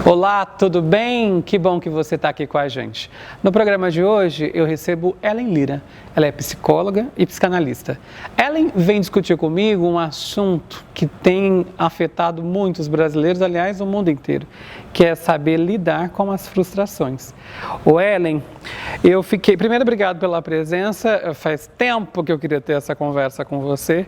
Olá, tudo bem? Que bom que você está aqui com a gente. No programa de hoje eu recebo Ellen Lira. Ela é psicóloga e psicanalista. Ellen vem discutir comigo um assunto que tem afetado muitos brasileiros, aliás, o mundo inteiro, que é saber lidar com as frustrações. Ô Ellen, primeiro, obrigado pela presença. Faz tempo que eu queria ter essa conversa com você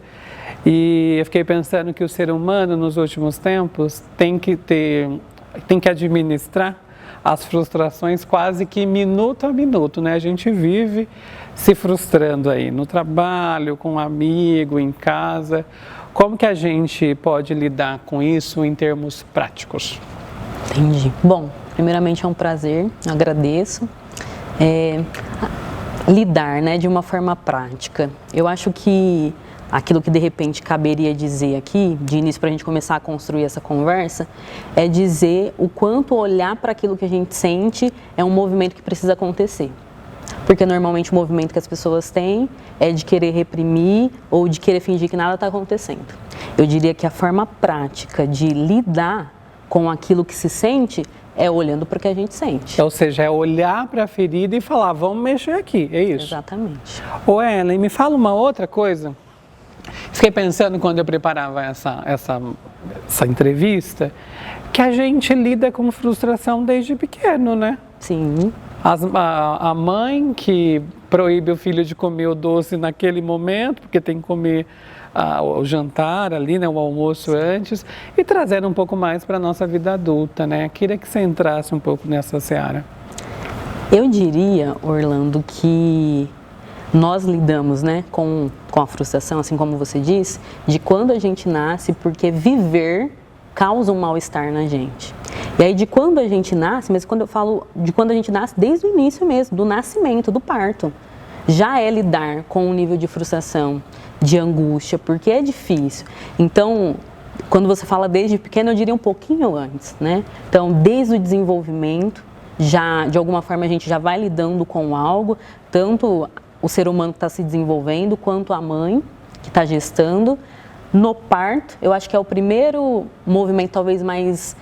e eu fiquei pensando que o ser humano nos últimos tempos tem que administrar as frustrações quase que minuto a minuto, né? A gente vive se frustrando aí no trabalho, com um amigo, em casa. Como que a gente pode lidar com isso em termos práticos? Entendi. Bom, primeiramente é um prazer, agradeço. Lidar, né, de uma forma prática. Eu acho que aquilo que de repente caberia dizer aqui, de início para a gente começar a construir essa conversa, é dizer o quanto olhar para aquilo que a gente sente é um movimento que precisa acontecer. Porque normalmente o movimento que as pessoas têm é de querer reprimir ou de querer fingir que nada está acontecendo. Eu diria que a forma prática de lidar com aquilo que se sente é olhando para o que a gente sente. Ou seja, é olhar para a ferida e falar, vamos mexer aqui, é isso? Exatamente. Ô Ellen, me fala uma outra coisa. Fiquei pensando quando eu preparava essa entrevista, que a gente lida com frustração desde pequeno, né? Sim. A mãe que proíbe o filho de comer o doce naquele momento, porque tem que comer o jantar ali, né, o almoço antes, e trazendo um pouco mais para a nossa vida adulta, né? Queria que você entrasse um pouco nessa seara. Eu diria, Orlando, que nós lidamos, né, com a frustração, assim como você disse, de quando a gente nasce, porque viver causa um mal-estar na gente. E aí de quando a gente nasce, mas quando eu falo de quando a gente nasce, desde o início mesmo, do nascimento, do parto, já é lidar com um nível de frustração, de angústia, porque é difícil. Então, quando você fala desde pequeno, eu diria um pouquinho antes, né? Então, desde o desenvolvimento, já de alguma forma a gente já vai lidando com algo, tanto o ser humano que está se desenvolvendo, quanto a mãe que está gestando. No parto, eu acho que é o primeiro movimento talvez mais,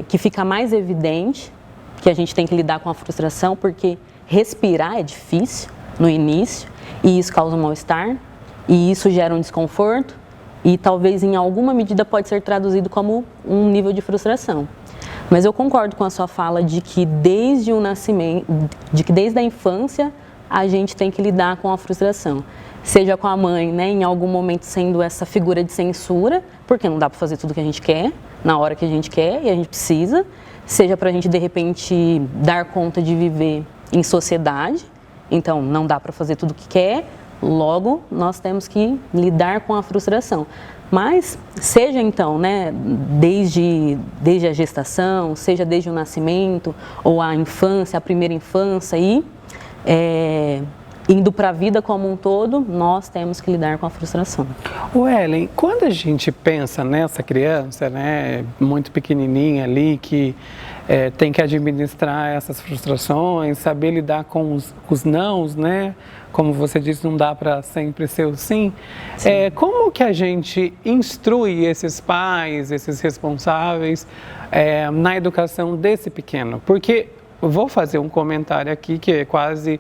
que fica mais evidente, que a gente tem que lidar com a frustração, porque respirar é difícil no início, e isso causa um mal-estar, e isso gera um desconforto, e talvez em alguma medida pode ser traduzido como um nível de frustração. Mas eu concordo com a sua fala de que desde o nascimento, de que desde a infância, a gente tem que lidar com a frustração. Seja com a mãe, né, em algum momento sendo essa figura de censura, porque não dá para fazer tudo que a gente quer, na hora que a gente quer e a gente precisa. Seja para a gente, de repente, dar conta de viver em sociedade, então não dá para fazer tudo o que quer, logo nós temos que lidar com a frustração. Mas seja então, né, desde a gestação, seja desde o nascimento, ou a infância, a primeira infância, e indo para a vida como um todo, nós temos que lidar com a frustração. O Ellen, quando a gente pensa nessa criança, né, muito pequenininha ali, que tem que administrar essas frustrações, saber lidar com os nãos, né? Como você disse, não dá para sempre ser o sim. Como que a gente instrui esses pais, esses responsáveis na educação desse pequeno? Porque eu vou fazer um comentário aqui que é quase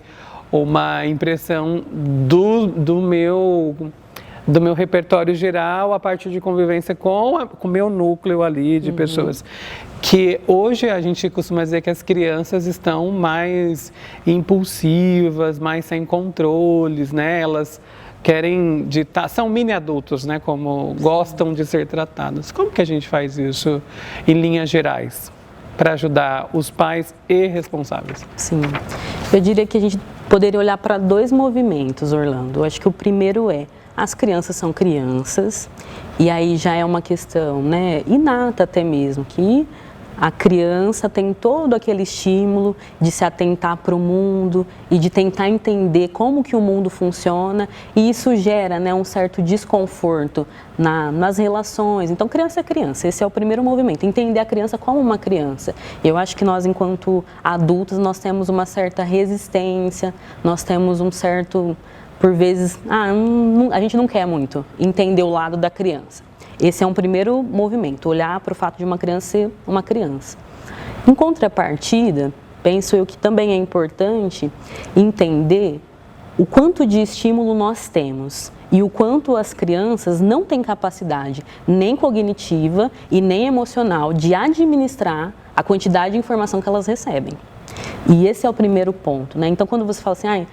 uma impressão do meu repertório geral a partir de convivência com o meu núcleo ali de pessoas. Que hoje a gente costuma dizer que as crianças estão mais impulsivas, mais sem controles, né? Elas querem são mini adultos, né? Como gostam de ser tratados. Como que a gente faz isso em linhas gerais para ajudar os pais e responsáveis? Sim, eu diria que a gente poderia olhar para dois movimentos, Orlando. Eu acho que o primeiro as crianças são crianças, e aí já é uma questão, né, inata até mesmo, que a criança tem todo aquele estímulo de se atentar para o mundo e de tentar entender como que o mundo funciona, e isso gera, né, um certo desconforto nas relações. Então, criança é criança, esse é o primeiro movimento, entender a criança como uma criança. Eu acho que nós, enquanto adultos, nós temos uma certa resistência, nós temos um certo, por vezes, a gente não quer muito entender o lado da criança. Esse é um primeiro movimento, olhar para o fato de uma criança ser uma criança. Em contrapartida, penso eu que também é importante entender o quanto de estímulo nós temos e o quanto as crianças não têm capacidade nem cognitiva e nem emocional de administrar a quantidade de informação que elas recebem. E esse é o primeiro ponto, né? Então, quando você fala assim,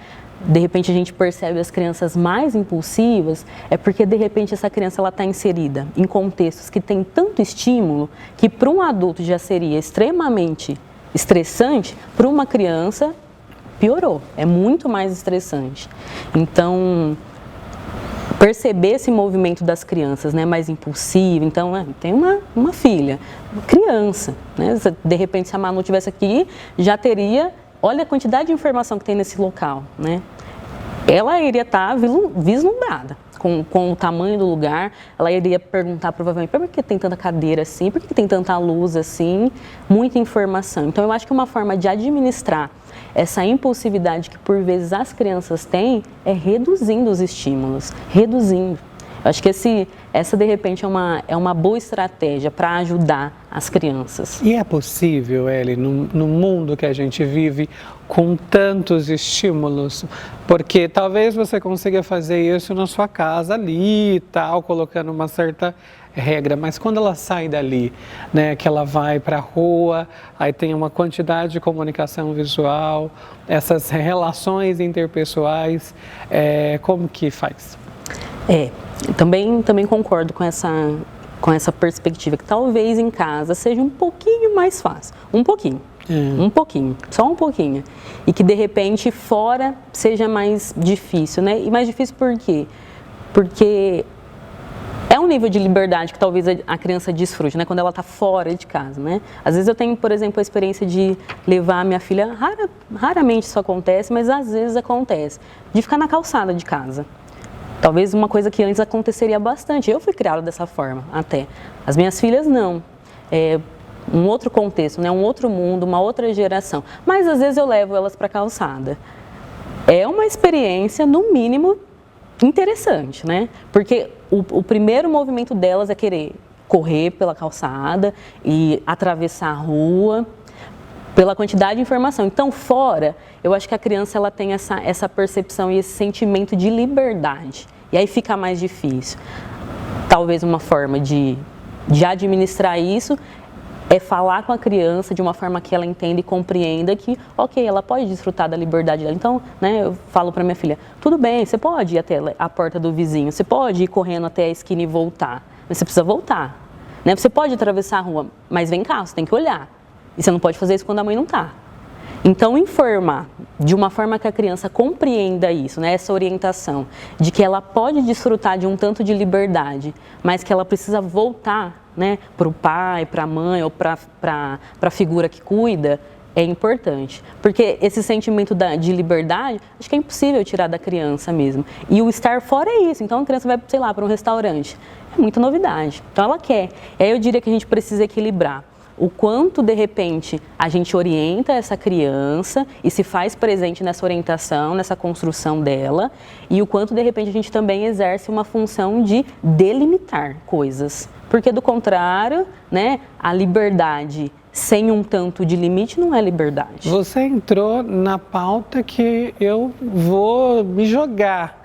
de repente a gente percebe as crianças mais impulsivas, é porque de repente essa criança está inserida em contextos que tem tanto estímulo que para um adulto já seria extremamente estressante, para uma criança piorou, é muito mais estressante. Então, perceber esse movimento das crianças, né, mais impulsivo. Então, tem uma filha, uma criança, né? De repente, se a Manu estivesse aqui, já teria, olha a quantidade de informação que tem nesse local, né? Ela iria estar vislumbrada com o tamanho do lugar, ela iria perguntar provavelmente por que tem tanta cadeira assim, por que tem tanta luz assim, muita informação. Então, eu acho que uma forma de administrar essa impulsividade que por vezes as crianças têm é reduzindo os estímulos, reduzindo. Eu acho que essa de repente é uma boa estratégia para ajudar as crianças. E é possível, Eli, no mundo que a gente vive com tantos estímulos, porque talvez você consiga fazer isso na sua casa ali e tal, colocando uma certa regra, mas quando ela sai dali, né, que ela vai para a rua, aí tem uma quantidade de comunicação visual, essas relações interpessoais, como que faz? Também concordo com essa perspectiva, que talvez em casa seja um pouquinho mais fácil, um pouquinho, só um pouquinho, e que de repente fora seja mais difícil, né? E mais difícil por quê? Porque é um nível de liberdade que talvez a criança desfrute, né? Quando ela está fora de casa, né? Às vezes eu tenho, por exemplo, a experiência de levar a minha filha, raramente isso acontece, mas às vezes acontece, de ficar na calçada de casa. Talvez uma coisa que antes aconteceria bastante. Eu fui criada dessa forma até. As minhas filhas não. É um outro contexto, né? Um outro mundo, uma outra geração. Mas às vezes eu levo elas para a calçada. É uma experiência, no mínimo, interessante, né? Porque o primeiro movimento delas é querer correr pela calçada e atravessar a rua, pela quantidade de informação. Então, fora, eu acho que a criança ela tem essa percepção e esse sentimento de liberdade. E aí fica mais difícil. Talvez uma forma de administrar isso é falar com a criança de uma forma que ela entenda e compreenda que, ok, ela pode desfrutar da liberdade dela. Então, né, eu falo para minha filha, tudo bem, você pode ir até a porta do vizinho, você pode ir correndo até a esquina e voltar, mas você precisa voltar. Né? Você pode atravessar a rua, mas vem cá, você tem que olhar. E você não pode fazer isso quando a mãe não está. Então, informar de uma forma que a criança compreenda isso, né, essa orientação, de que ela pode desfrutar de um tanto de liberdade, mas que ela precisa voltar, né, para o pai, para a mãe ou para a figura que cuida, é importante. Porque esse sentimento de liberdade, acho que é impossível tirar da criança mesmo. E o estar fora é isso. Então, a criança vai, sei lá, para um restaurante. É muita novidade. Então, ela quer. E aí eu diria que a gente precisa equilibrar o quanto, de repente, a gente orienta essa criança e se faz presente nessa orientação, nessa construção dela, e o quanto, de repente, a gente também exerce uma função de delimitar coisas. Porque, do contrário, né, a liberdade sem um tanto de limite não é liberdade. Você entrou na pauta que eu vou me jogar.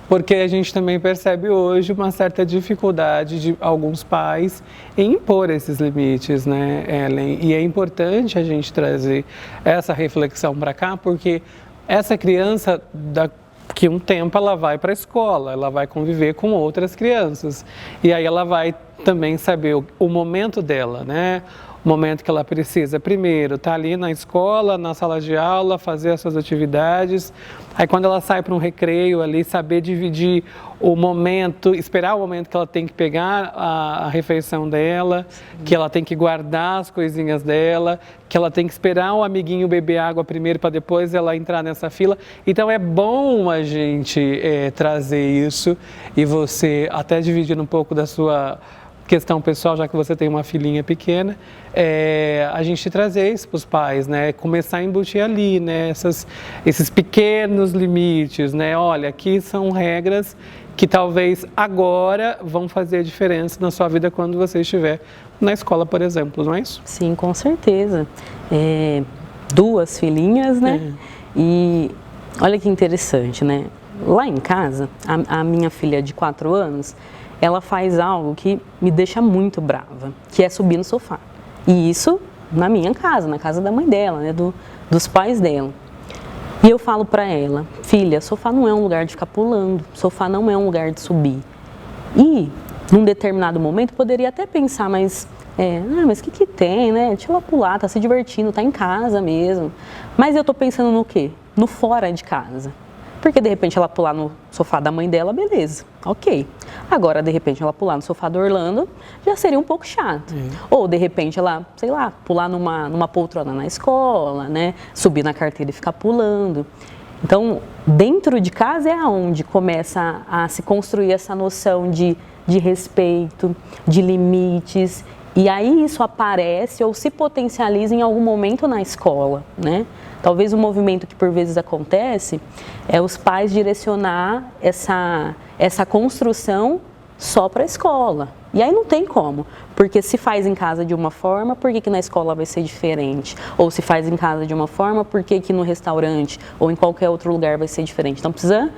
Porque a gente também percebe hoje uma certa dificuldade de alguns pais em impor esses limites, né, Ellen? E é importante a gente trazer essa reflexão para cá, porque essa criança, daqui a um tempo, ela vai para a escola, ela vai conviver com outras crianças. E aí ela vai também saber o momento dela, né? momento que ela precisa. Primeiro, tá ali na escola, na sala de aula, fazer as suas atividades. Aí quando ela sai para um recreio ali, saber dividir o momento, esperar o momento que ela tem que pegar a refeição dela, que ela tem que guardar as coisinhas dela, que ela tem que esperar o amiguinho beber água primeiro para depois ela entrar nessa fila. Então é bom a gente trazer isso e você até dividir um pouco da sua questão pessoal, já que você tem uma filhinha pequena, a gente trazer isso para os pais, né? Começar a embutir ali, né? Esses pequenos limites, né? Olha, aqui são regras que talvez agora vão fazer a diferença na sua vida quando você estiver na escola, por exemplo, não é isso? Sim, com certeza. 2 filhinhas, né? E olha que interessante, né? Lá em casa, a minha filha de 4 anos, ela faz algo que me deixa muito brava, que é subir no sofá. E isso na minha casa, na casa da mãe dela, né, dos pais dela. E eu falo pra ela, filha, sofá não é um lugar de ficar pulando, sofá não é um lugar de subir. E, num determinado momento, poderia até pensar, mas o que tem, né? Deixa ela pular, tá se divertindo, tá em casa mesmo. Mas eu tô pensando no quê? No fora de casa. Porque de repente ela pular no sofá da mãe dela, beleza, ok. Agora, de repente, ela pular no sofá do Orlando, já seria um pouco chato. Ou, de repente, ela, sei lá, pular numa poltrona na escola, né? Subir na carteira e ficar pulando. Então, dentro de casa é onde começa a se construir essa noção de respeito, de limites. E aí isso aparece ou se potencializa em algum momento na escola, né? Talvez o movimento que por vezes acontece é os pais direcionar essa construção só para a escola. E aí não tem como, porque se faz em casa de uma forma, por que na escola vai ser diferente? Ou se faz em casa de uma forma, por que no restaurante ou em qualquer outro lugar vai ser diferente? Então precisa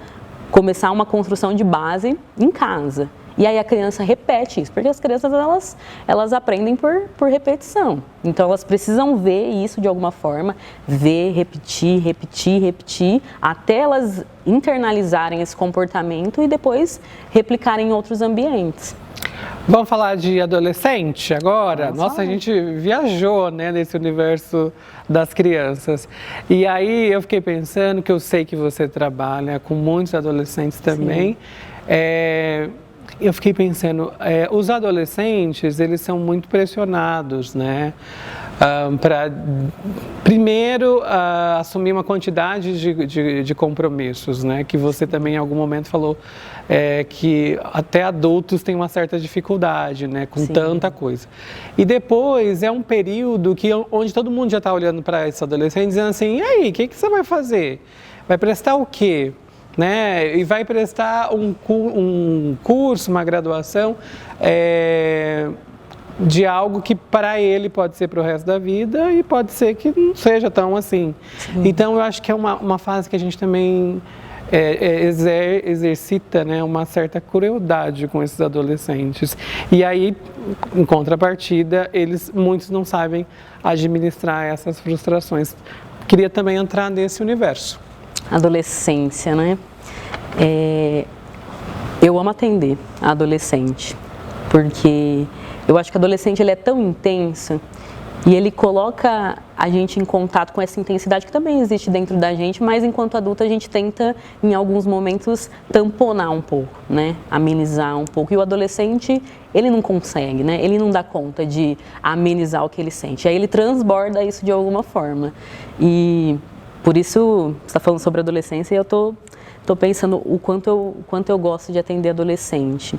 começar uma construção de base em casa. E aí a criança repete isso, porque as crianças elas aprendem por repetição. Então elas precisam ver isso de alguma forma, ver, repetir, até elas internalizarem esse comportamento e depois replicarem em outros ambientes. Vamos falar de adolescente agora? Vamos Nossa, falar. a gente viajou, né, nesse universo das crianças. E aí eu fiquei pensando, que eu sei que você trabalha com muitos adolescentes também. Eu fiquei pensando, os adolescentes, eles são muito pressionados, né? Para, primeiro, assumir uma quantidade de compromissos, né? Que você também em algum momento falou que até adultos têm uma certa dificuldade, né? Com tanta coisa. E depois é um período onde todo mundo já está olhando para esses adolescentes dizendo assim, e aí, o que você vai fazer? Vai prestar o quê? Né? E vai prestar um curso, uma graduação de algo que para ele pode ser para o resto da vida e pode ser que não seja tão assim. Então eu acho que é uma fase que a gente também exercita, né, uma certa crueldade com esses adolescentes. E aí, em contrapartida, muitos não sabem administrar essas frustrações. Queria também entrar nesse universo. Adolescência, né? Eu amo atender a adolescente, porque eu acho que o adolescente ele é tão intenso e ele coloca a gente em contato com essa intensidade que também existe dentro da gente, mas enquanto adulto a gente tenta, em alguns momentos, tamponar um pouco, né? Amenizar um pouco. E o adolescente, ele não consegue, né? Ele não dá conta de amenizar o que ele sente. Aí ele transborda isso de alguma forma. E por isso, você está falando sobre adolescência e eu estou pensando o quanto eu gosto de atender adolescente.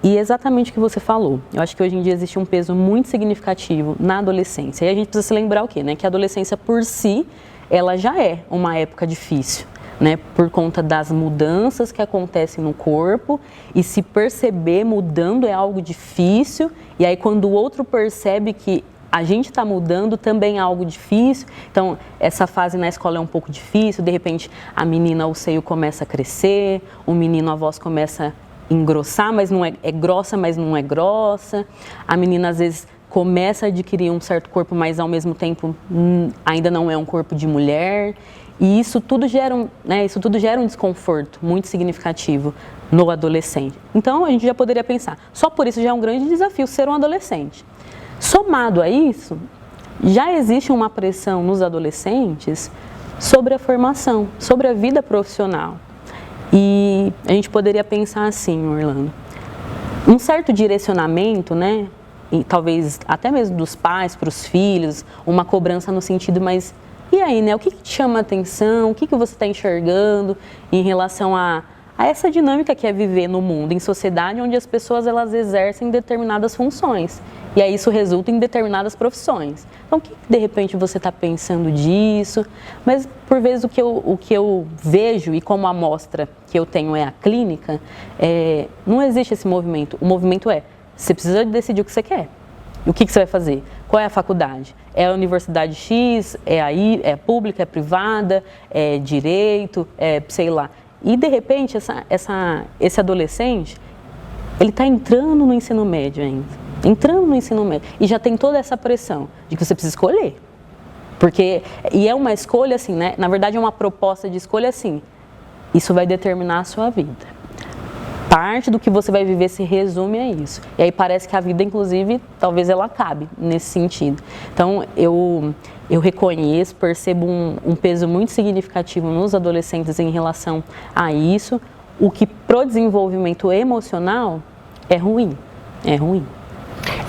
E exatamente o que você falou. Eu acho que hoje em dia existe um peso muito significativo na adolescência. E a gente precisa se lembrar o quê? Né? Que a adolescência por si, ela já é uma época difícil, né? Por conta das mudanças que acontecem no corpo. E se perceber mudando é algo difícil. E aí quando o outro percebe que a gente está mudando, também é algo difícil. Então, essa fase na escola é um pouco difícil. De repente, a menina, o seio começa a crescer, o menino, a voz começa a engrossar, mas não é grossa, mas não é grossa. A menina, às vezes, começa a adquirir um certo corpo, mas, ao mesmo tempo, ainda não é um corpo de mulher. E isso tudo gera um desconforto muito significativo no adolescente. Então, a gente já poderia pensar, só por isso já é um grande desafio ser um adolescente. Somado a isso, já existe uma pressão nos adolescentes sobre a formação, sobre a vida profissional. E a gente poderia pensar assim, Orlando, um certo direcionamento, né? E talvez até mesmo dos pais para os filhos, uma cobrança no sentido, mas e aí, né? O que te chama a atenção? O que você está enxergando em relação a essa dinâmica que é viver no mundo, em sociedade, onde as pessoas elas exercem determinadas funções. E aí isso resulta em determinadas profissões. Então, o que de repente você está pensando disso? Mas, por vezes, o que eu vejo e como amostra que eu tenho é a clínica, não existe esse movimento. O movimento você precisa decidir o que você quer. O que você vai fazer? Qual é a faculdade? É a universidade X? É pública? É privada? É direito? Sei lá. E, de repente, esse adolescente, ele está entrando no ensino médio ainda. Entrando no ensino médio. E já tem toda essa pressão de que você precisa escolher. E é uma escolha assim, né? Na verdade, é uma proposta de escolha assim. Isso vai determinar a sua vida. Parte do que você vai viver se resume a isso. E aí parece que a vida, inclusive, talvez ela acabe nesse sentido. Então, eu reconheço, percebo um peso muito significativo nos adolescentes em relação a isso, o que pro desenvolvimento emocional é ruim. É ruim.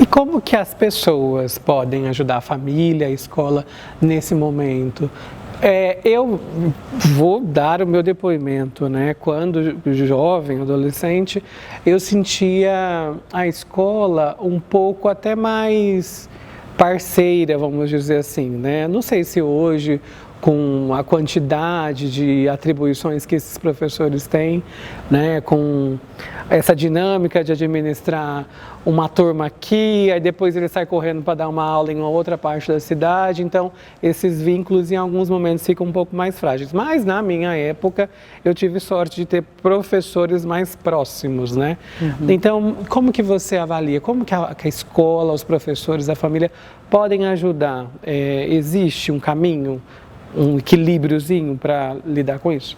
E como que as pessoas podem ajudar a família, a escola nesse momento? Eu vou dar o meu depoimento, né? Quando jovem, adolescente, eu sentia a escola um pouco até mais parceira, vamos dizer assim, né? Não sei se hoje, com a quantidade de atribuições que esses professores têm, né, com essa dinâmica de administrar uma turma aqui, aí depois ele sai correndo para dar uma aula em uma outra parte da cidade, então esses vínculos em alguns momentos ficam um pouco mais frágeis. Mas na minha época eu tive sorte de ter professores mais próximos, né? Uhum. Então, como que você avalia? Como que a escola, os professores, a família podem ajudar? Existe um caminho, um equilíbriozinho para lidar com isso?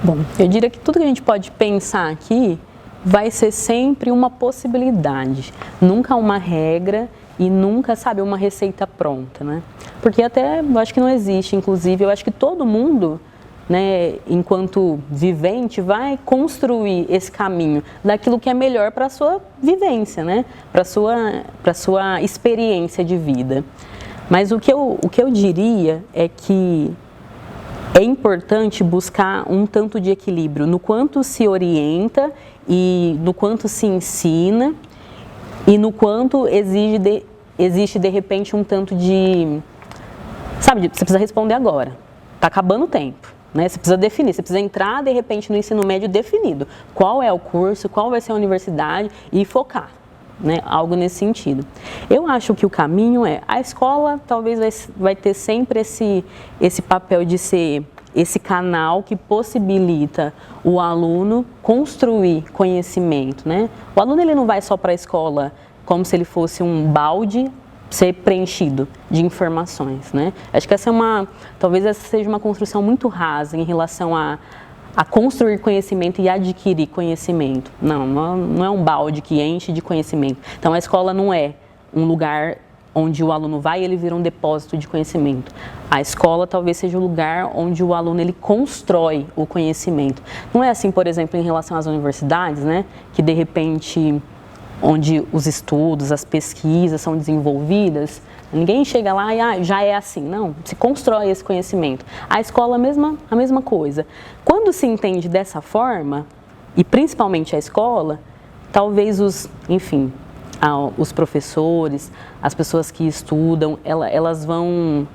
Bom, eu diria que tudo que a gente pode pensar aqui vai ser sempre uma possibilidade, nunca uma regra e nunca, uma receita pronta, né? Porque até eu acho que não existe, inclusive, eu acho que todo mundo, né, enquanto vivente, vai construir esse caminho daquilo que é melhor para a sua vivência, né? Para a sua experiência de vida. Mas o que eu diria é que é importante buscar um tanto de equilíbrio no quanto se orienta e no quanto se ensina e no quanto existe de repente um tanto de... você precisa responder agora, está acabando o tempo, né? Você precisa definir, você precisa entrar de repente no ensino médio definido. Qual é o curso, qual vai ser a universidade e focar. Né, algo nesse sentido. Eu acho que o caminho a escola talvez vai ter sempre esse papel de ser esse canal que possibilita o aluno construir conhecimento, né? O aluno ele não vai só para a escola como se ele fosse um balde ser preenchido de informações, né? Acho que talvez essa seja uma construção muito rasa em relação a construir conhecimento e adquirir conhecimento. Não é um balde que enche de conhecimento. Então, a escola não é um lugar onde o aluno vai e ele vira um depósito de conhecimento. A escola talvez seja o lugar onde o aluno ele constrói o conhecimento. Não é assim, por exemplo, em relação às universidades, né? Que, de repente, onde os estudos, as pesquisas são desenvolvidas, ninguém chega lá e já é assim. Não, se constrói esse conhecimento. A escola, a mesma coisa. Quando se entende dessa forma, e principalmente a escola, talvez os professores, as pessoas que estudam, elas vão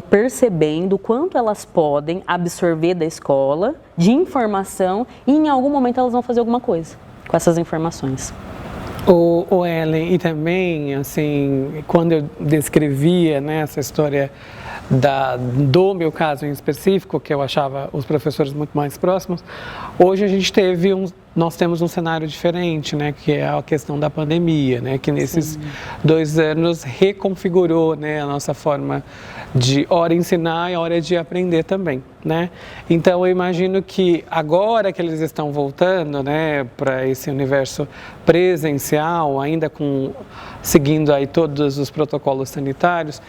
percebendo o quanto elas podem absorver da escola de informação e em algum momento elas vão fazer alguma coisa com essas informações. O Ellen, e também, assim, quando eu descrevia, né, essa história do meu caso em específico, que eu achava os professores muito mais próximos, hoje nós temos um cenário diferente, né, que é a questão da pandemia, né, que nesses 2 anos reconfigurou, né, a nossa forma de hora ensinar e hora de aprender também, né. Então eu imagino que agora que eles estão voltando, né, para esse universo presencial, ainda seguindo aí todos os protocolos sanitários,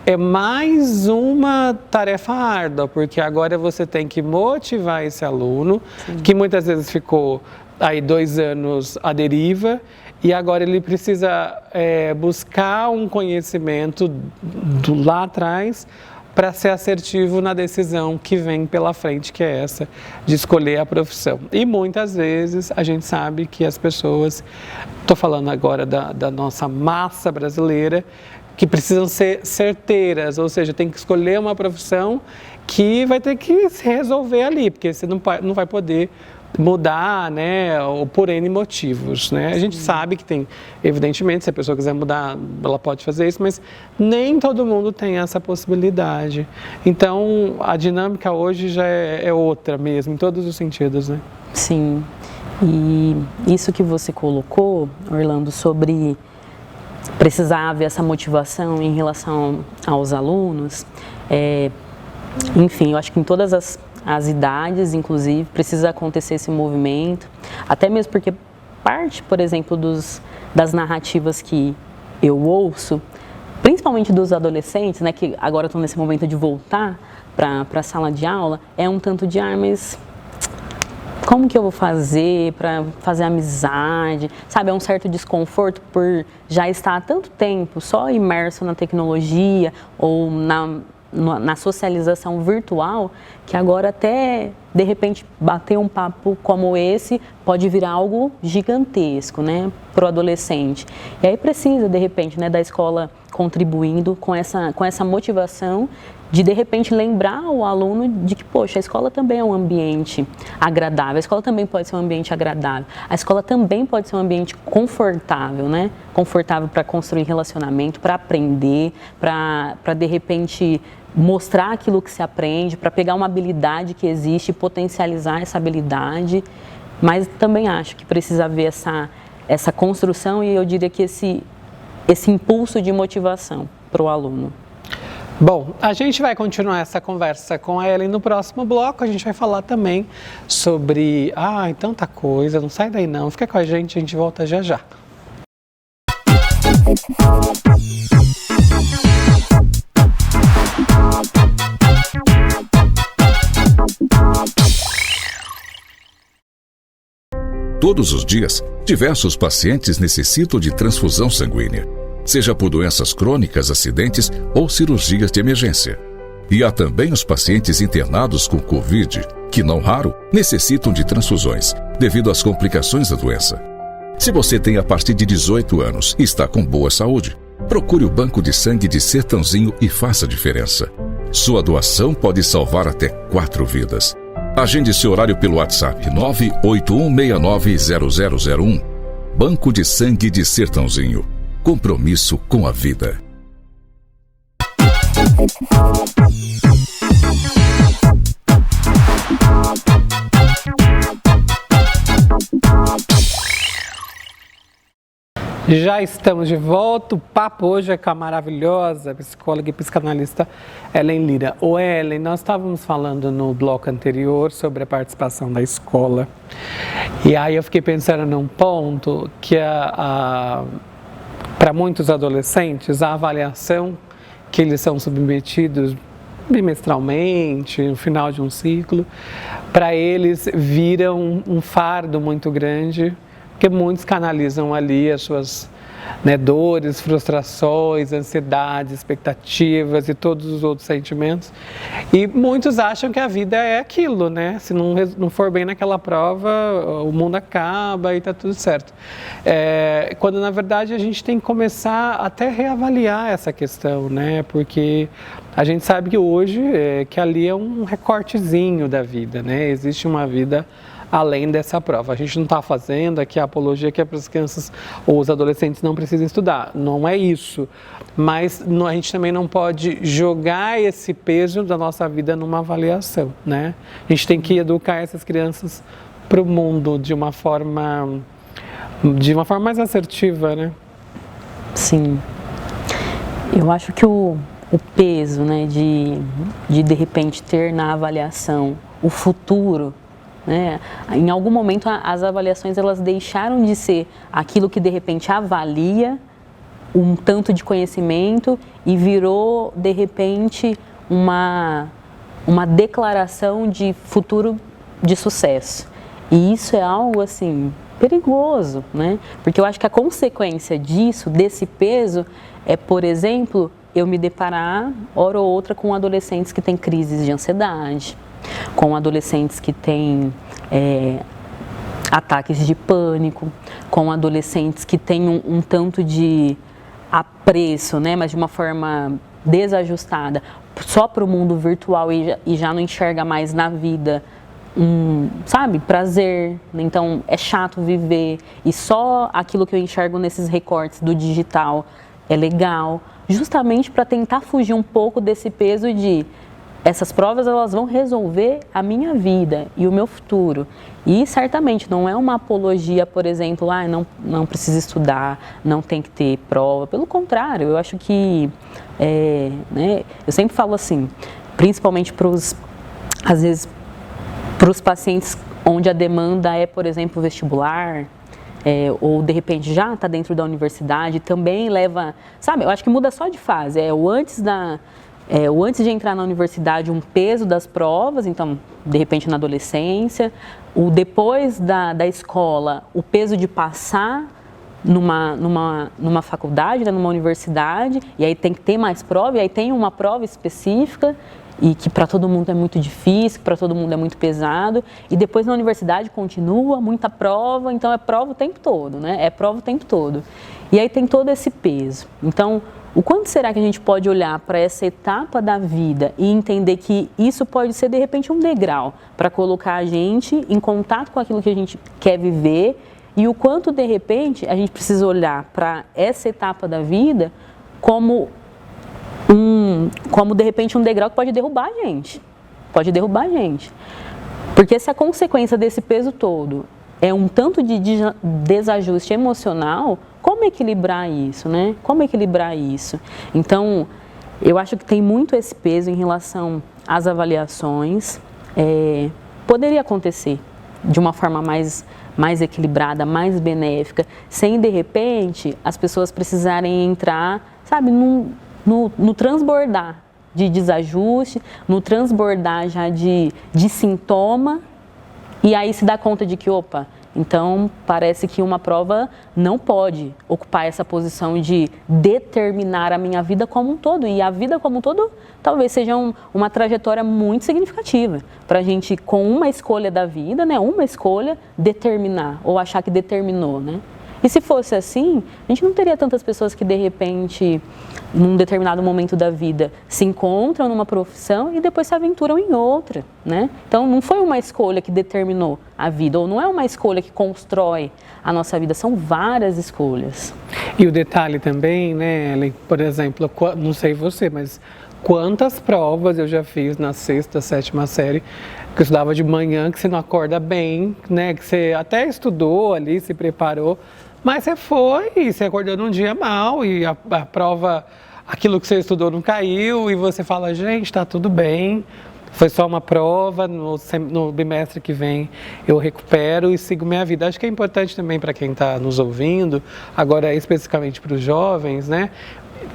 é mais uma tarefa árdua, porque agora você tem que motivar esse aluno, que muitas vezes ficou aí 2 anos à deriva, e agora ele precisa buscar um conhecimento do lá atrás para ser assertivo na decisão que vem pela frente, que é essa de escolher a profissão. E muitas vezes a gente sabe que as pessoas, estou falando agora da nossa massa brasileira, que precisam ser certeiras, ou seja, tem que escolher uma profissão que vai ter que se resolver ali, porque você não vai poder mudar, né, ou por N motivos, né? A gente sabe que tem, evidentemente, se a pessoa quiser mudar, ela pode fazer isso, mas nem todo mundo tem essa possibilidade. Então, a dinâmica hoje já é outra mesmo, em todos os sentidos, né? Sim, e isso que você colocou, Orlando, sobre precisar haver essa motivação em relação aos alunos, enfim, eu acho que em todas as idades, inclusive, precisa acontecer esse movimento, até mesmo porque parte, por exemplo, das narrativas que eu ouço, principalmente dos adolescentes, né, que agora estão nesse momento de voltar para a sala de aula, é um tanto de, mas como que eu vou fazer para fazer amizade, sabe, é um certo desconforto por já estar há tanto tempo só imerso na tecnologia ou na socialização virtual, que agora até, de repente, bater um papo como esse pode virar algo gigantesco, né, para o adolescente. E aí precisa, de repente, né, da escola contribuindo com essa motivação de repente, lembrar o aluno de que, poxa, a escola também é um ambiente agradável, a escola também pode ser um ambiente agradável, a escola também pode ser um ambiente confortável, né? Confortável para construir relacionamento, para aprender, para, de repente, mostrar aquilo que se aprende, para pegar uma habilidade que existe e potencializar essa habilidade. Mas também acho que precisa haver essa construção e eu diria que esse impulso de motivação para o aluno. Bom, a gente vai continuar essa conversa com a Ellen no próximo bloco. A gente vai falar também sobre tanta coisa, não sai daí não, fica com a gente volta já já. Todos os dias, diversos pacientes necessitam de transfusão sanguínea, seja por doenças crônicas, acidentes ou cirurgias de emergência. E há também os pacientes internados com Covid, que não raro necessitam de transfusões, devido às complicações da doença. Se você tem a partir de 18 anos e está com boa saúde, procure o Banco de Sangue de Sertãozinho e faça a diferença. Sua doação pode salvar até 4 vidas. Agende seu horário pelo WhatsApp 981690001. Banco de Sangue de Sertãozinho. Compromisso com a vida. Já estamos de volta. O papo hoje é com a maravilhosa psicóloga e psicanalista Ellen Lira. Ô Ellen, nós estávamos falando no bloco anterior sobre a participação da escola. E aí eu fiquei pensando num ponto que para muitos adolescentes, a avaliação que eles são submetidos bimestralmente, no final de um ciclo, para eles vira um fardo muito grande, porque muitos canalizam ali as suas dores, frustrações, ansiedades, expectativas e todos os outros sentimentos. E muitos acham que a vida é aquilo, né? Se não for bem naquela prova, o mundo acaba e está tudo certo. Quando, na verdade, a gente tem que começar até reavaliar essa questão, né? Porque a gente sabe que hoje, que ali é um recortezinho da vida, né? Existe uma vida além dessa prova. A gente não está fazendo aqui a apologia que as crianças ou os adolescentes não precisam estudar, não é isso. Mas a gente também não pode jogar esse peso da nossa vida numa avaliação, né? A gente tem que educar essas crianças para o mundo de uma forma mais assertiva, né? Sim. Eu acho que o peso, né, de repente ter na avaliação o futuro, né? Em algum momento as avaliações elas deixaram de ser aquilo que de repente avalia um tanto de conhecimento e virou de repente uma declaração de futuro de sucesso. E isso é algo assim perigoso, né? Porque eu acho que a consequência disso, desse peso, é, por exemplo, eu me deparar, hora ou outra, com adolescentes que têm crises de ansiedade, com adolescentes que têm ataques de pânico, com adolescentes que têm um tanto de apreço, né? Mas de uma forma desajustada, só para o mundo virtual e já não enxerga mais na vida prazer, então é chato viver e só aquilo que eu enxergo nesses recortes do digital é legal, justamente para tentar fugir um pouco desse peso de essas provas elas vão resolver a minha vida e o meu futuro. E certamente não é uma apologia, por exemplo, não precisa estudar, não tem que ter prova, pelo contrário, eu acho que, né, eu sempre falo assim, principalmente às vezes, para os pacientes onde a demanda é, por exemplo, vestibular, ou de repente já está dentro da universidade, também leva, eu acho que muda só de fase, o antes de entrar na universidade, um peso das provas, então, de repente na adolescência, o depois da escola, o peso de passar numa faculdade, né, numa universidade, e aí tem que ter mais prova, e aí tem uma prova específica, e que para todo mundo é muito difícil, para todo mundo é muito pesado, e depois na universidade continua muita prova, então é prova o tempo todo, né? É prova o tempo todo. E aí tem todo esse peso. Então, o quanto será que a gente pode olhar para essa etapa da vida e entender que isso pode ser, de repente, um degrau para colocar a gente em contato com aquilo que a gente quer viver e o quanto, de repente, a gente precisa olhar para essa etapa da vida como de repente um degrau que pode derrubar a gente, porque se a consequência desse peso todo é um tanto de desajuste emocional, como equilibrar isso, né? Como equilibrar isso? Então, eu acho que tem muito esse peso em relação às avaliações, poderia acontecer de uma forma mais equilibrada, mais benéfica, sem de repente as pessoas precisarem entrar, no transbordar de desajuste, no transbordar já de sintoma, e aí se dá conta de que, então parece que uma prova não pode ocupar essa posição de determinar a minha vida como um todo, e a vida como um todo talvez seja uma trajetória muito significativa para a gente, com uma escolha da vida, né, uma escolha, determinar ou achar que determinou, né? E se fosse assim, a gente não teria tantas pessoas que, de repente, num determinado momento da vida, se encontram numa profissão e depois se aventuram em outra, né? Então, não foi uma escolha que determinou a vida, ou não é uma escolha que constrói a nossa vida, são várias escolhas. E o detalhe também, né, Ellen, por exemplo, não sei você, mas quantas provas eu já fiz na 6ª, 7ª série, que eu estudava de manhã, que você não acorda bem, né, que você até estudou ali, se preparou, mas você acordou num dia mal e a prova, aquilo que você estudou não caiu e você fala, gente, tá tudo bem, foi só uma prova, no bimestre que vem eu recupero e sigo minha vida. Acho que é importante também para quem está nos ouvindo, agora especificamente para os jovens, né,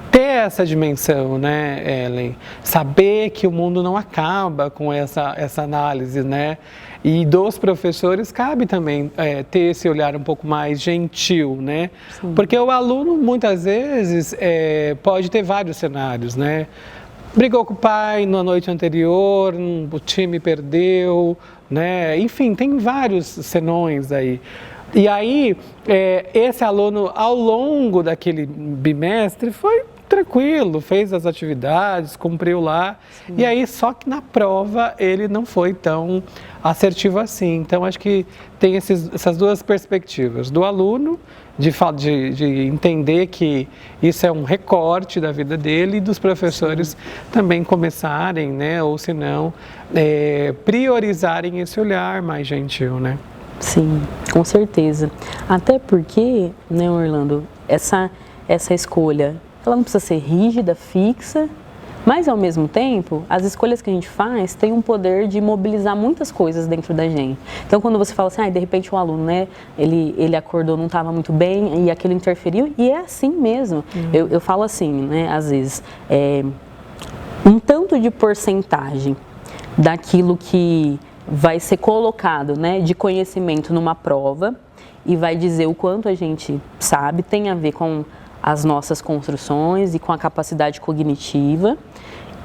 ter essa dimensão, né, Ellen? Saber que o mundo não acaba com essa análise, né? E dos professores cabe também ter esse olhar um pouco mais gentil, né? Sim. Porque o aluno, muitas vezes, pode ter vários cenários, né? Brigou com o pai na noite anterior, o time perdeu, né? Enfim, tem vários senões aí. E aí, esse aluno, ao longo daquele bimestre, foi tranquilo, fez as atividades, cumpriu lá. Sim. E aí, só que na prova ele não foi tão assertivo assim. Então, acho que tem essas duas perspectivas, do aluno, de entender que isso é um recorte da vida dele, e dos professores Sim. também começarem, né, ou se não, priorizarem esse olhar mais gentil, né? Sim, com certeza. Até porque, né, Orlando, essa escolha, ela não precisa ser rígida, fixa, mas ao mesmo tempo, as escolhas que a gente faz têm um poder de mobilizar muitas coisas dentro da gente. Então, quando você fala assim, de repente o aluno, né, ele acordou, não estava muito bem e aquilo interferiu, e é assim mesmo. Eu falo assim, né, às vezes, um tanto de porcentagem daquilo que vai ser colocado, né, de conhecimento numa prova e vai dizer o quanto a gente sabe, tem a ver com as nossas construções e com a capacidade cognitiva,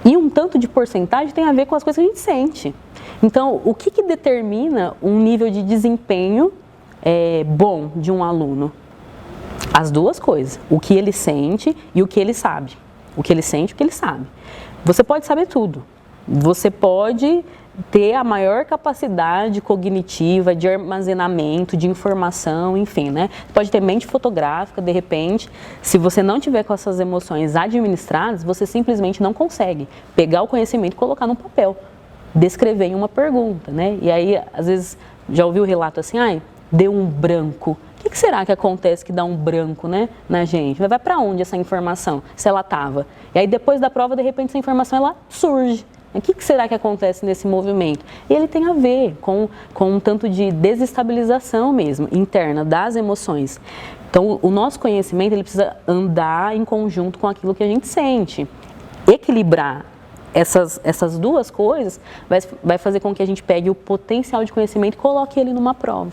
e um tanto de porcentagem tem a ver com as coisas que a gente sente. Então, o que determina um nível de desempenho bom de um aluno? As duas coisas, o que ele sente e o que ele sabe. O que ele sente e o que ele sabe. Você pode saber tudo, você pode ter a maior capacidade cognitiva, de armazenamento, de informação, enfim, né? Pode ter mente fotográfica, de repente, se você não tiver com essas emoções administradas, você simplesmente não consegue pegar o conhecimento e colocar no papel, descrever em uma pergunta, né? E aí, às vezes, já ouviu o relato assim, deu um branco. O que será que acontece que dá um branco, né, na gente? Vai para onde essa informação, se ela estava? E aí, depois da prova, de repente, essa informação, ela surge. O que será que acontece nesse movimento? E ele tem a ver com um tanto de desestabilização mesmo, interna, das emoções. Então, o nosso conhecimento, ele precisa andar em conjunto com aquilo que a gente sente. Equilibrar essas duas coisas vai fazer com que a gente pegue o potencial de conhecimento e coloque ele numa prova.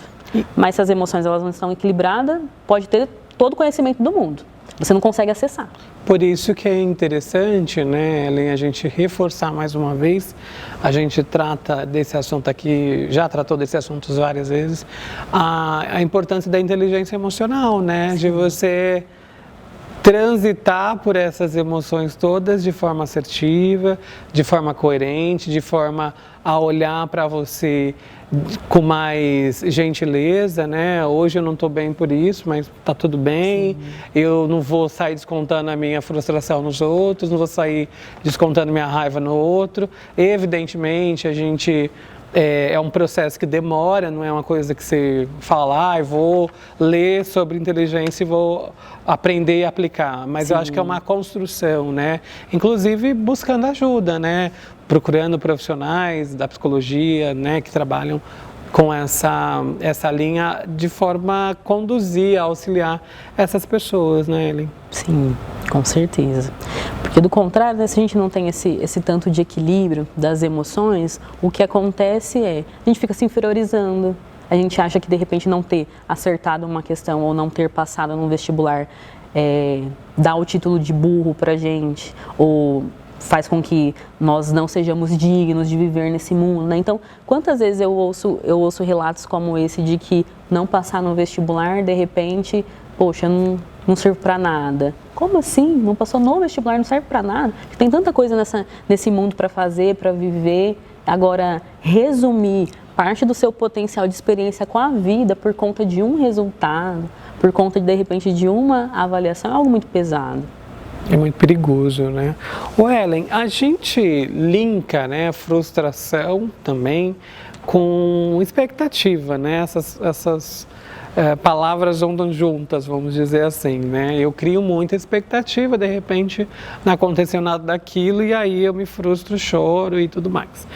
Mas se as emoções elas não estão equilibradas, pode ter todo o conhecimento do mundo. Você não consegue acessar. Por isso que é interessante, né, Ellen, a gente reforçar mais uma vez, a gente trata desse assunto aqui, já tratou desse assunto várias vezes, a importância da inteligência emocional, né, Sim. de você transitar por essas emoções todas de forma assertiva, de forma coerente, de forma a olhar para você com mais gentileza, né? Hoje eu não estou bem por isso, mas está tudo bem. Sim. Eu não vou sair descontando a minha frustração nos outros, não vou sair descontando minha raiva no outro. Evidentemente, a gente... É um processo que demora, não é uma coisa que você fala, eu vou ler sobre inteligência e vou aprender e aplicar. Mas Sim. eu acho que é uma construção, né? Inclusive buscando ajuda, né? Procurando profissionais da psicologia, né? Que trabalham com essa linha de forma a conduzir, a auxiliar essas pessoas, né, Ellen? Sim, com certeza. Porque do contrário, né, se a gente não tem esse tanto de equilíbrio das emoções, o que acontece a gente fica se inferiorizando, a gente acha que de repente não ter acertado uma questão ou não ter passado num vestibular dá o título de burro pra gente, ou faz com que nós não sejamos dignos de viver nesse mundo, né? Então, quantas vezes eu ouço relatos como esse de que não passar no vestibular, de repente, poxa, não serve para nada. Como assim? Não passou no vestibular, não serve para nada? Tem tanta coisa nesse mundo para fazer, para viver. Agora, resumir parte do seu potencial de experiência com a vida por conta de um resultado, por conta de repente de uma avaliação, é algo muito pesado. É muito perigoso, né? Ellen, a gente linka, né, frustração também com expectativa, né? Essas palavras andam juntas, vamos dizer assim, né? Eu crio muita expectativa, de repente não aconteceu nada daquilo e aí eu me frustro, choro e tudo mais.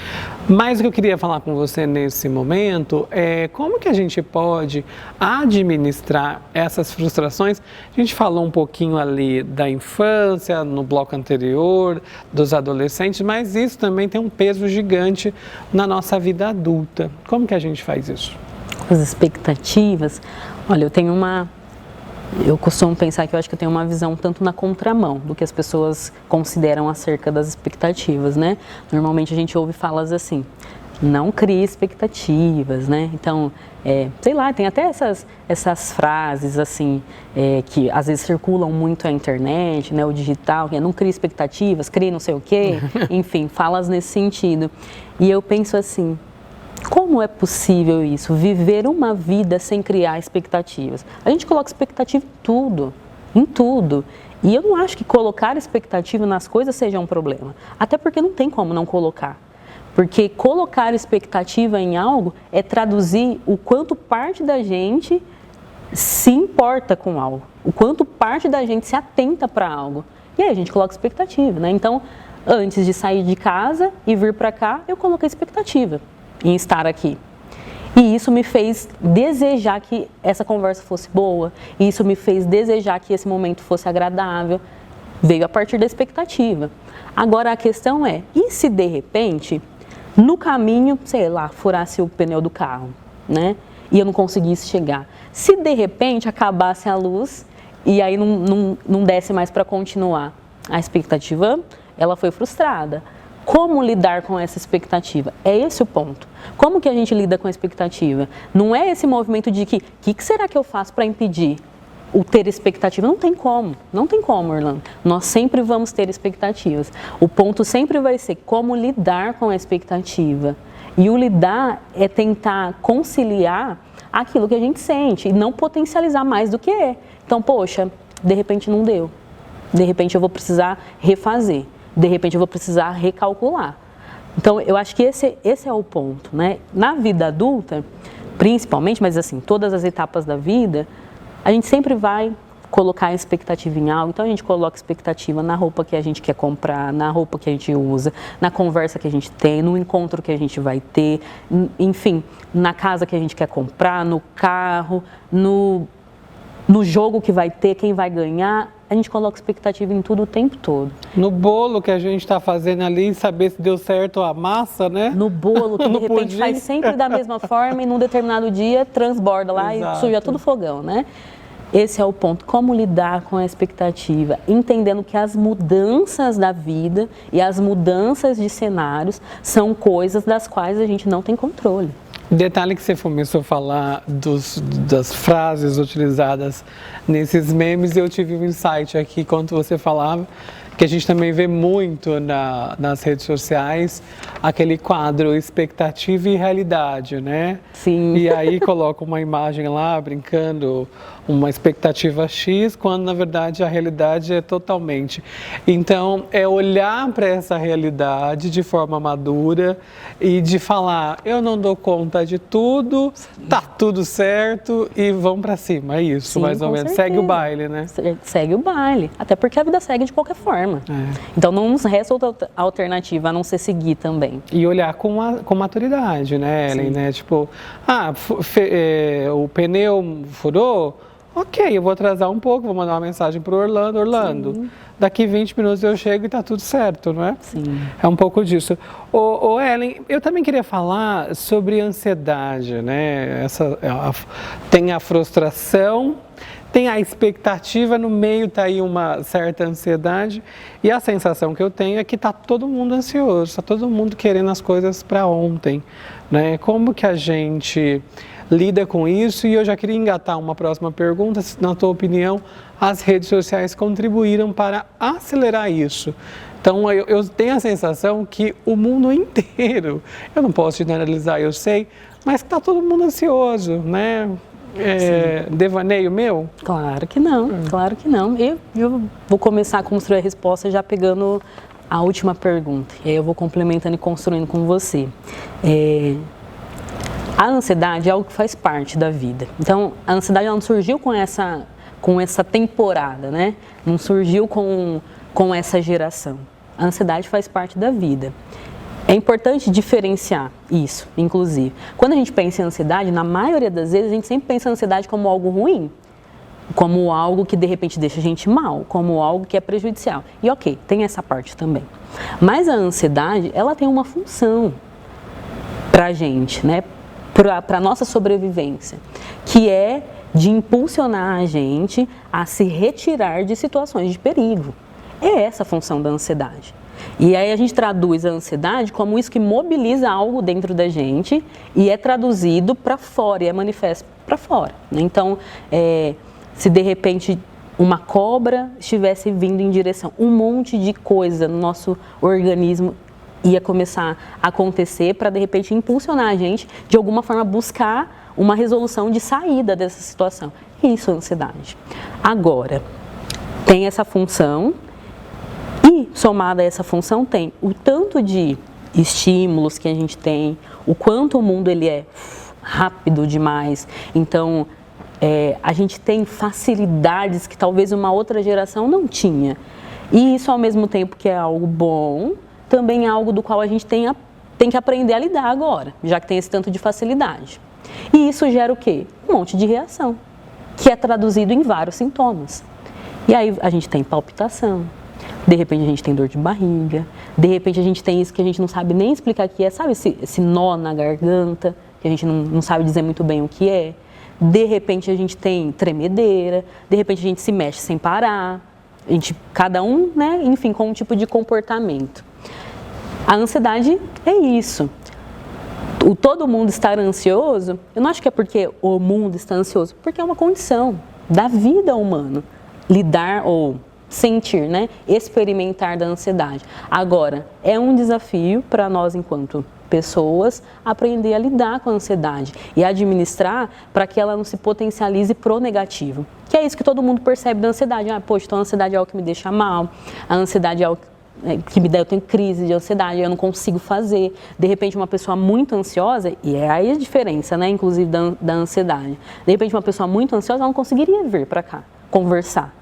Mas o que eu queria falar com você nesse momento é como que a gente pode administrar essas frustrações. A gente falou um pouquinho ali da infância, no bloco anterior, dos adolescentes, mas isso também tem um peso gigante na nossa vida adulta. Como que a gente faz isso? As expectativas, olha, eu costumo pensar que eu acho que eu tenho uma visão tanto na contramão do que as pessoas consideram acerca das expectativas, né? Normalmente a gente ouve falas assim, não crie expectativas, né? Então, sei lá, tem até essas frases, assim, que às vezes circulam muito na internet, né? O digital, que é não crie expectativas, crie não sei o quê, enfim, falas nesse sentido. E eu penso assim, como é possível isso? Viver uma vida sem criar expectativas? A gente coloca expectativa em tudo. E eu não acho que colocar expectativa nas coisas seja um problema. Até porque não tem como não colocar. Porque colocar expectativa em algo é traduzir o quanto parte da gente se importa com algo, o quanto parte da gente se atenta para algo. E aí a gente coloca expectativa, né? Então, antes de sair de casa e vir para cá, eu coloquei expectativa em estar aqui. E isso me fez desejar que essa conversa fosse boa, e isso me fez desejar que esse momento fosse agradável. Veio a partir da expectativa. Agora a questão é, e se de repente, no caminho, sei lá, furasse o pneu do carro, né? E eu não conseguisse chegar. Se de repente acabasse a luz e aí não desse mais para continuar, a expectativa, ela foi frustrada. Como lidar com essa expectativa? É esse o ponto. Como que a gente lida com a expectativa? Não é esse movimento de que será que eu faço para impedir o ter expectativa? Não tem como, Orlando. Nós sempre vamos ter expectativas. O ponto sempre vai ser como lidar com a expectativa. E o lidar é tentar conciliar aquilo que a gente sente e não potencializar mais do que é. Então, poxa, de repente não deu. De repente eu vou precisar refazer. De repente eu vou precisar recalcular. Então, eu acho que esse é o ponto, né? Na vida adulta, principalmente, mas assim, todas as etapas da vida, a gente sempre vai colocar a expectativa em algo. Então, a gente coloca expectativa na roupa que a gente quer comprar, na roupa que a gente usa, na conversa que a gente tem, no encontro que a gente vai ter, enfim, na casa que a gente quer comprar, no carro, no jogo que vai ter, quem vai ganhar. A gente coloca expectativa em tudo o tempo todo. No bolo que a gente está fazendo ali, saber se deu certo a massa, né? No bolo, que de repente pudim. Faz sempre da mesma forma e num determinado dia transborda lá. Exato. E suja tudo fogão, né? Esse é o ponto. Como lidar com a expectativa? Entendendo que as mudanças da vida e as mudanças de cenários são coisas das quais a gente não tem controle. Detalhe que você começou a falar das frases utilizadas nesses memes, eu tive um insight aqui quando você falava, que a gente também vê muito nas redes sociais, aquele quadro expectativa e realidade, né? Sim. E aí coloca uma imagem lá, brincando, uma expectativa X, quando na verdade a realidade é totalmente. Então, é olhar para essa realidade de forma madura e de falar, eu não dou conta de tudo, tá tudo certo e vamos para cima, é isso. Sim, mais ou menos. Certeza. Segue o baile, né? Segue o baile, até porque a vida segue de qualquer forma. Então, não nos resta outra alternativa a não ser seguir também. E olhar com maturidade, né, Ellen? Né? Tipo, o pneu furou? Ok, eu vou atrasar um pouco, vou mandar uma mensagem para o Orlando. Orlando, sim, daqui 20 minutos eu chego e tá tudo certo, não é? Sim. É um pouco disso. Ô Ellen, eu também queria falar sobre ansiedade, né? Tem a frustração, tem a expectativa, no meio está aí uma certa ansiedade e a sensação que eu tenho é que está todo mundo ansioso, está todo mundo querendo as coisas para ontem, né? Como que a gente lida com isso? E eu já queria engatar uma próxima pergunta, se na tua opinião as redes sociais contribuíram para acelerar isso. Então eu tenho a sensação que o mundo inteiro, eu não posso generalizar, eu sei, mas que está todo mundo ansioso, né? Devaneio meu? Claro que não, claro que não. Eu vou começar a construir a resposta já pegando a última pergunta. E aí eu vou complementando e construindo com você. A ansiedade é algo que faz parte da vida. Então, a ansiedade não surgiu com essa temporada, né? Não surgiu com essa geração. A ansiedade faz parte da vida. É importante diferenciar isso, inclusive. Quando a gente pensa em ansiedade, na maioria das vezes, a gente sempre pensa em ansiedade como algo ruim, como algo que de repente deixa a gente mal, como algo que é prejudicial. E ok, tem essa parte também. Mas a ansiedade, ela tem uma função pra gente, né? Para a nossa sobrevivência, que é de impulsionar a gente a se retirar de situações de perigo. É essa a função da ansiedade. E aí a gente traduz a ansiedade como isso que mobiliza algo dentro da gente e é traduzido para fora, e é manifesto para fora, né? Então, se de repente uma cobra estivesse vindo em direção, um monte de coisa no nosso organismo ia começar a acontecer para de repente impulsionar a gente, de alguma forma buscar uma resolução de saída dessa situação. Isso é ansiedade. Agora, tem essa função. E, somada a essa função, tem o tanto de estímulos que a gente tem, o quanto o mundo ele é rápido demais. Então, a gente tem facilidades que talvez uma outra geração não tinha. E isso, ao mesmo tempo que é algo bom, também é algo do qual a gente tem que aprender a lidar agora, já que tem esse tanto de facilidade. E isso gera o quê? Um monte de reação, que é traduzido em vários sintomas. E aí a gente tem palpitação. De repente a gente tem dor de barriga, de repente a gente tem isso que a gente não sabe nem explicar o que é, sabe esse nó na garganta, que a gente não sabe dizer muito bem o que é. De repente a gente tem tremedeira, de repente a gente se mexe sem parar, cada um, né, enfim, com um tipo de comportamento. A ansiedade é isso. O todo mundo estar ansioso, eu não acho que é porque o mundo está ansioso, porque é uma condição da vida humana, lidar ou sentir, né? Experimentar da ansiedade. Agora, é um desafio para nós enquanto pessoas aprender a lidar com a ansiedade e administrar para que ela não se potencialize pro negativo. Que é isso que todo mundo percebe da ansiedade. Poxa, então a ansiedade é algo que me deixa mal, a ansiedade é algo que me dá, eu tenho crise de ansiedade, eu não consigo fazer. De repente, uma pessoa muito ansiosa, e é aí a diferença, né? Inclusive da ansiedade. De repente, uma pessoa muito ansiosa, ela não conseguiria vir para cá, conversar.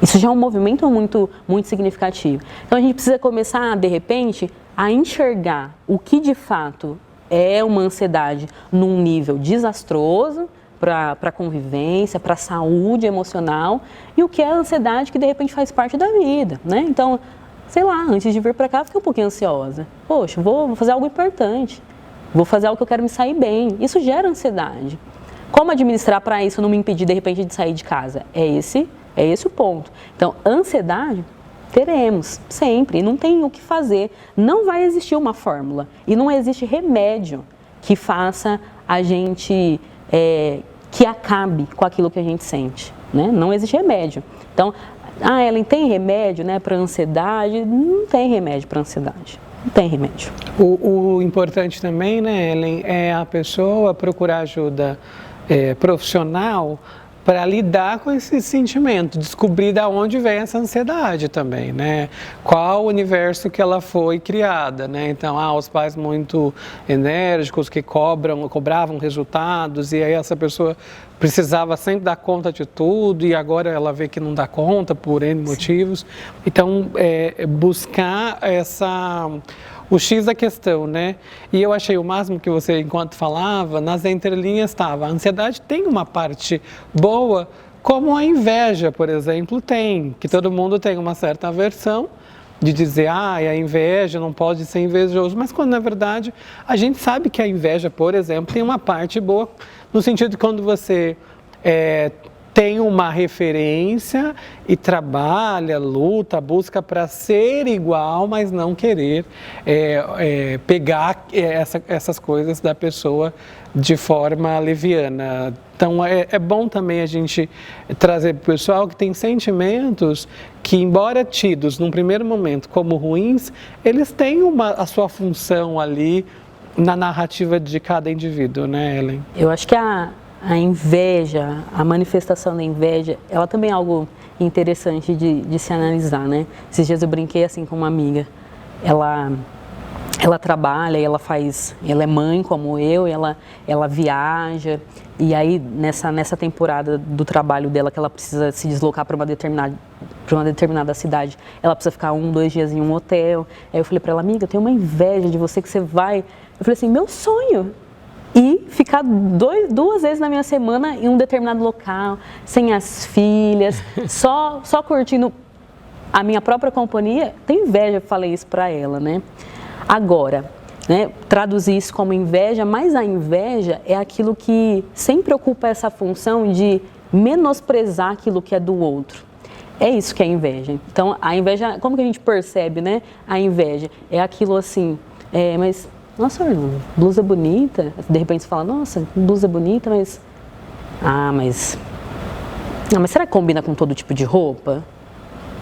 Isso já é um movimento muito, muito significativo. Então, a gente precisa começar, de repente, a enxergar o que, de fato, é uma ansiedade num nível desastroso para a convivência, para a saúde emocional, e o que é a ansiedade que, de repente, faz parte da vida, né? Então, sei lá, antes de vir para cá, eu fiquei um pouquinho ansiosa. Poxa, vou fazer algo importante, vou fazer algo que eu quero me sair bem. Isso gera ansiedade. Como administrar para isso não me impedir, de repente, de sair de casa? É esse o ponto. Então, ansiedade teremos sempre, e não tem o que fazer. Não vai existir uma fórmula e não existe remédio que faça a gente, que acabe com aquilo que a gente sente, né? Não existe remédio. Então, Ellen, tem remédio, né, para ansiedade? Não tem remédio para ansiedade. Não tem remédio. O importante também, né, Ellen, é a pessoa procurar ajuda profissional para lidar com esse sentimento, descobrir de onde vem essa ansiedade também, né? Qual o universo que ela foi criada, né? Então, os pais muito enérgicos que cobravam resultados, e aí essa pessoa precisava sempre dar conta de tudo, e agora ela vê que não dá conta por N motivos. Então, buscar o X da questão, né? E eu achei o máximo que você, enquanto falava, nas entrelinhas estava. A ansiedade tem uma parte boa, como a inveja, por exemplo, tem. Que todo mundo tem uma certa aversão de dizer, a inveja não pode ser invejoso. Mas quando, na verdade, a gente sabe que a inveja, por exemplo, tem uma parte boa, no sentido de quando você tem uma referência e trabalha, luta, busca para ser igual, mas não querer pegar essas coisas da pessoa de forma leviana. Então, é bom também a gente trazer para o pessoal que tem sentimentos que, embora tidos num primeiro momento como ruins, eles têm a sua função ali na narrativa de cada indivíduo, né, Ellen? Eu acho que a inveja, a manifestação da inveja, ela também é algo interessante de se analisar, né? Esses dias eu brinquei assim com uma amiga, ela trabalha, ela é mãe como eu, ela viaja, e aí nessa temporada do trabalho dela, que ela precisa se deslocar para uma determinada cidade, ela precisa ficar 1-2 dias em um hotel. Aí eu falei para ela, amiga, eu tenho uma inveja de você que você vai. Eu falei assim, meu sonho. E ficar 2 vezes na minha semana em um determinado local, sem as filhas, só curtindo a minha própria companhia. Tenho inveja, falei isso para ela, né? Agora, né, traduzir isso como inveja, mas a inveja é aquilo que sempre ocupa essa função de menosprezar aquilo que é do outro. é isso que é inveja. Então, a inveja, como que a gente percebe, né? A inveja é aquilo assim, mas, nossa, Orlando, blusa bonita. De repente você fala, nossa, blusa bonita, mas mas será que combina com todo tipo de roupa?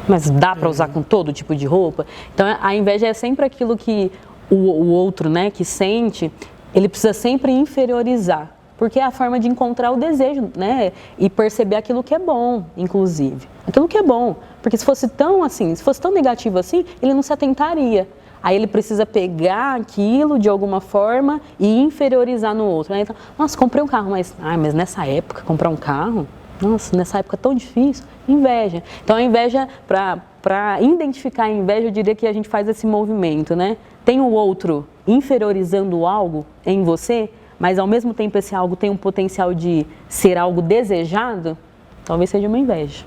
Mas dá para usar com todo tipo de roupa? Então, a inveja é sempre aquilo que o outro, né, que sente, ele precisa sempre inferiorizar. Porque é a forma de encontrar o desejo, né? E perceber aquilo que é bom, inclusive. Aquilo que é bom. Porque se fosse tão assim, se fosse tão negativo assim, ele não se atentaria. Aí ele precisa pegar aquilo de alguma forma e inferiorizar no outro. Né? Então, nossa, comprei um carro, mas nessa época, comprar um carro, nossa, nessa época tão difícil. Inveja. Então, a inveja, para identificar a inveja, eu diria que a gente faz esse movimento, né? Tem o outro inferiorizando algo em você, mas ao mesmo tempo esse algo tem um potencial de ser algo desejado, talvez seja uma inveja.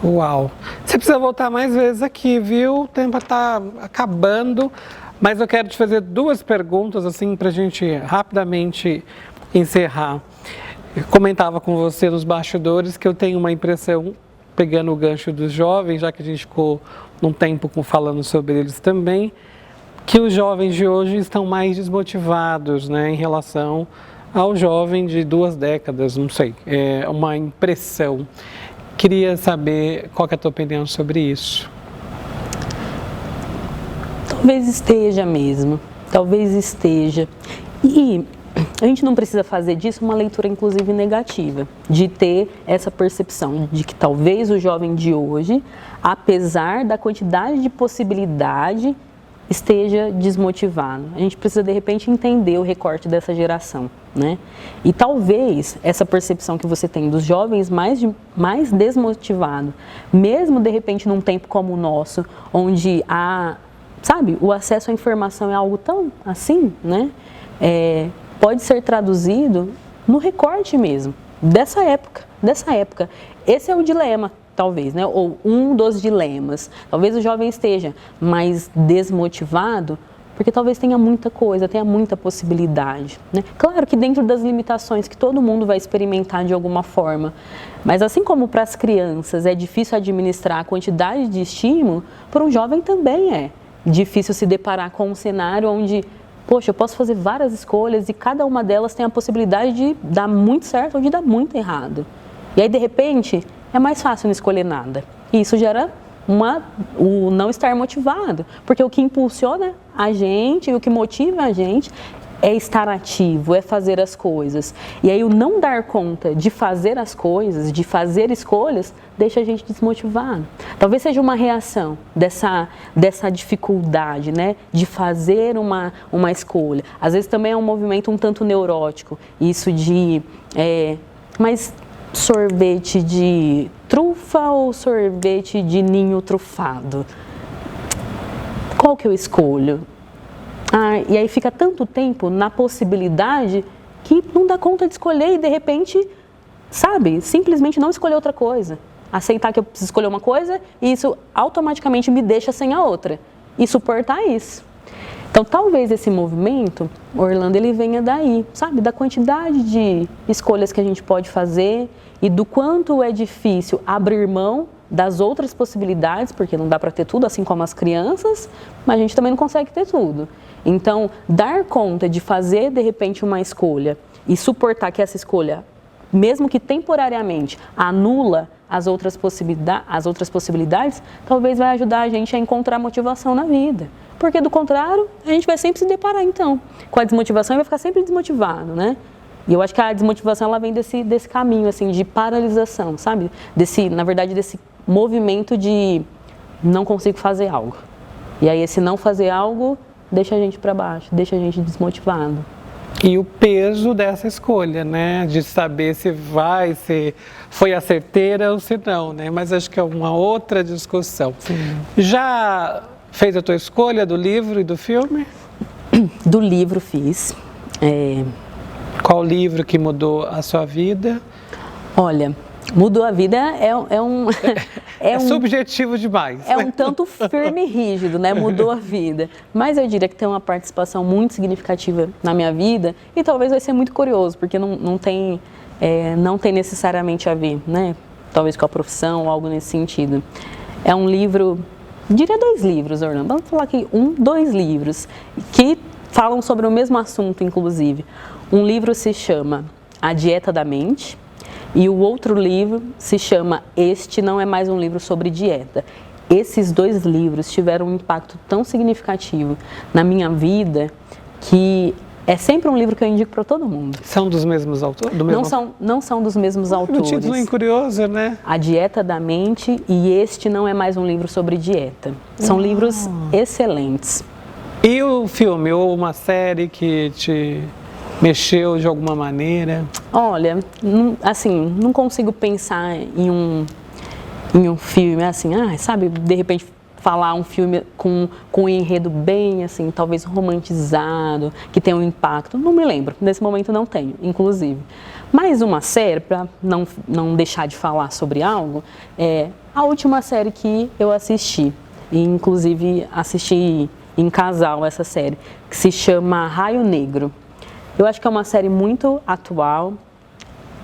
Uau! Você precisa voltar mais vezes aqui, viu? O tempo está acabando, mas eu quero te fazer 2 perguntas, assim, para a gente rapidamente encerrar. Eu comentava com você nos bastidores que eu tenho uma impressão, pegando o gancho dos jovens, já que a gente ficou um tempo falando sobre eles também, que os jovens de hoje estão mais desmotivados, né, em relação ao jovem de 2 décadas, não sei, é uma impressão. Queria saber qual que é a tua opinião sobre isso. Talvez esteja mesmo, talvez esteja. E a gente não precisa fazer disso uma leitura, inclusive, negativa, de ter essa percepção de que talvez o jovem de hoje, apesar da quantidade de possibilidade, esteja desmotivado. A gente precisa, de repente, entender o recorte dessa geração, né? E talvez essa percepção que você tem dos jovens mais desmotivados, mesmo, de repente, num tempo como o nosso, onde o acesso à informação é algo tão assim, né? Pode ser traduzido no recorte mesmo, dessa época. Esse é o dilema, talvez, né? Ou um dos dilemas. Talvez o jovem esteja mais desmotivado, porque talvez tenha muita coisa, tenha muita possibilidade, né? Claro que dentro das limitações que todo mundo vai experimentar de alguma forma, mas assim como para as crianças é difícil administrar a quantidade de estímulo, para um jovem também é difícil se deparar com um cenário onde, poxa, eu posso fazer várias escolhas e cada uma delas tem a possibilidade de dar muito certo ou de dar muito errado. E aí, de repente, é mais fácil não escolher nada. E isso gera o não estar motivado. Porque o que impulsiona a gente, o que motiva a gente é estar ativo, é fazer as coisas. E aí o não dar conta de fazer as coisas, de fazer escolhas, deixa a gente desmotivado. Talvez seja uma reação dessa dificuldade, né, de fazer uma escolha. Às vezes também é um movimento um tanto neurótico. Isso de... mas sorvete de trufa ou sorvete de ninho trufado? Qual que eu escolho? E aí fica tanto tempo na possibilidade que não dá conta de escolher e de repente, simplesmente não escolher outra coisa. Aceitar que eu preciso escolher uma coisa e isso automaticamente me deixa sem a outra. E suportar isso. Então, talvez esse movimento, Orlando, ele venha daí, da quantidade de escolhas que a gente pode fazer e do quanto é difícil abrir mão das outras possibilidades, porque não dá para ter tudo, assim como as crianças, mas a gente também não consegue ter tudo. Então, dar conta de fazer, de repente, uma escolha e suportar que essa escolha, mesmo que temporariamente, anula as outras possibilidades, talvez vai ajudar a gente a encontrar motivação na vida. Porque, do contrário, a gente vai sempre se deparar, então, com a desmotivação e vai ficar sempre desmotivado, né? E eu acho que a desmotivação, ela vem desse caminho, assim, de paralisação, na verdade, desse movimento de não consigo fazer algo. E aí, esse não fazer algo deixa a gente para baixo, deixa a gente desmotivado. E o peso dessa escolha, né? De saber se foi a certeira ou se não, né? Mas acho que é uma outra discussão. Sim. Já fez a tua escolha do livro e do filme? Do livro fiz. Qual livro que mudou a sua vida? Olha, mudou a vida é subjetivo demais. É um tanto firme e rígido, né? Mudou a vida. Mas eu diria que tem uma participação muito significativa na minha vida e talvez vai ser muito curioso, porque não tem necessariamente a ver, né? talvez com a profissão ou algo nesse sentido. É um livro, diria 2 livros, Orlando, vamos falar aqui 2 livros, que falam sobre o mesmo assunto, inclusive. Um livro se chama A Dieta da Mente e o outro livro se chama Este Não É Mais um Livro sobre Dieta. Esses 2 livros tiveram um impacto tão significativo na minha vida que é sempre um livro que eu indico para todo mundo. São dos mesmos autores? Não são dos mesmos autores. O título é curioso, né? A Dieta da Mente e Este Não É Mais um Livro sobre Dieta. São livros excelentes. E o filme ou uma série que te mexeu de alguma maneira? Olha, assim, não consigo pensar em um filme assim, sabe, de repente falar um filme com um enredo bem, assim, talvez romantizado, que tem um impacto. Não me lembro, nesse momento não tenho, inclusive. Mais uma série, para não deixar de falar sobre algo, é a última série que eu assisti, e inclusive assisti em casal essa série, que se chama Raio Negro. Eu acho que é uma série muito atual,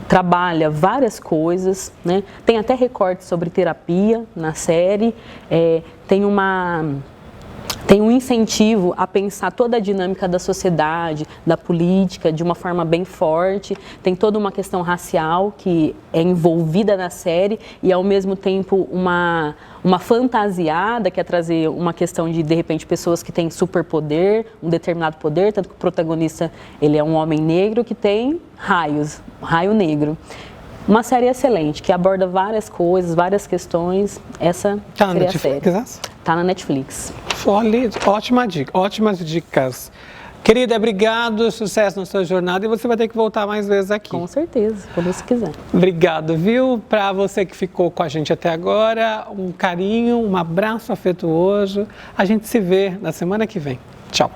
trabalha várias coisas, né? Tem até recortes sobre terapia na série, tem um incentivo a pensar toda a dinâmica da sociedade, da política, de uma forma bem forte. Tem toda uma questão racial que é envolvida na série e, ao mesmo tempo, uma fantasiada, que é trazer uma questão de repente, pessoas que têm superpoder, um determinado poder, tanto que o protagonista, ele é um homem negro que tem raio negro. Uma série excelente, que aborda várias coisas, várias questões. Essa seria a série. Está na Netflix. Olha, ótimas dicas. Querida, obrigado, sucesso na sua jornada e você vai ter que voltar mais vezes aqui. Com certeza, quando você quiser. Obrigado, viu? Para você que ficou com a gente até agora, um carinho, um abraço afetuoso. A gente se vê na semana que vem. Tchau.